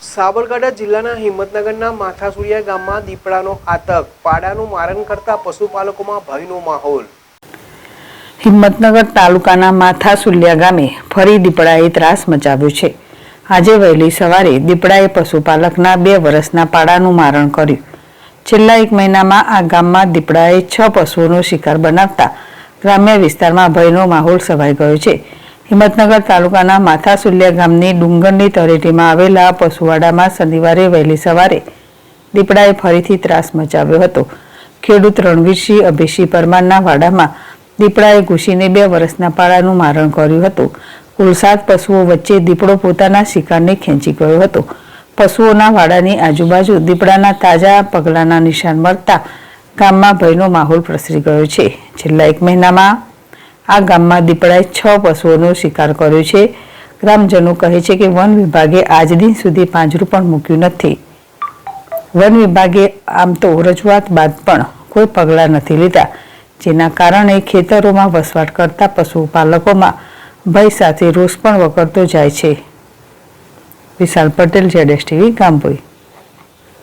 સાબરકાંઠા જિલ્લાના હિંમતનગરના માથાસુરિયા ગામમાં દીપડાનો આતંક, પાડાનું મારણ કરતા પશુપાલકોમાં ભયનો માહોલ। હિંમતનગર તાલુકાના માથાસુલિયા ગામે ફરી દીપડાએ ત્રાસ મચાવ્યો છે। આજે વહેલી સવારે દીપડાએ પશુપાલકના 2 વર્ષના પાડાનું મારણ કર્યું। છેલ્લા 1 મહિનામાં આ ગામમાં દીપડાએ 6 પશુઓનો શિકાર બનાવતા ગ્રામ્ય વિસ્તારમાં ભયનો માહોલ છવાઈ ગયો છે। હિંમતનગર તાલુકાના માથાસુલિયા ગામની ડુંગરની તળેટીમાં આવેલા પશુવાડામાં શનિવારે વહેલી સવારે દીપડાએ ફરીથી ત્રાસ મચાવ્યો હતો। ખેડૂત રણવીરસિંહ અભિસિંહ પરમારના વાડામાં દીપડાએ ઘૂસીને 2 વર્ષના પાડાનું મારણ કર્યું હતું। કુલ 7 પશુઓ વચ્ચે દીપડો પોતાના શિકારને ખેંચી ગયો હતો। પશુઓના વાડાની આજુબાજુ દીપડાના તાજા પગલાંના નિશાન મળતા ગામમાં ભયનો માહોલ પ્રસરી ગયો છે। છેલ્લા 1 મહિનામાં આ ગામમાં દીપડાએ 6 પશુઓનો શિકાર કર્યો છે। ગ્રામજનો કહે છે કે વન વિભાગે આજ દિન સુધી પાંજરું પણ મૂક્યું નથી। વન વિભાગે આમ તો રજૂઆત બાદ પણ કોઈ પગલાં નથી લીધા, જેના કારણે ખેતરોમાં વસવાટ કરતા પશુપાલકોમાં ભય સાથે રોષ પણ વકરતો જાય છે। વિશાલ પટેલ, ZSTV, ગામભોઈ।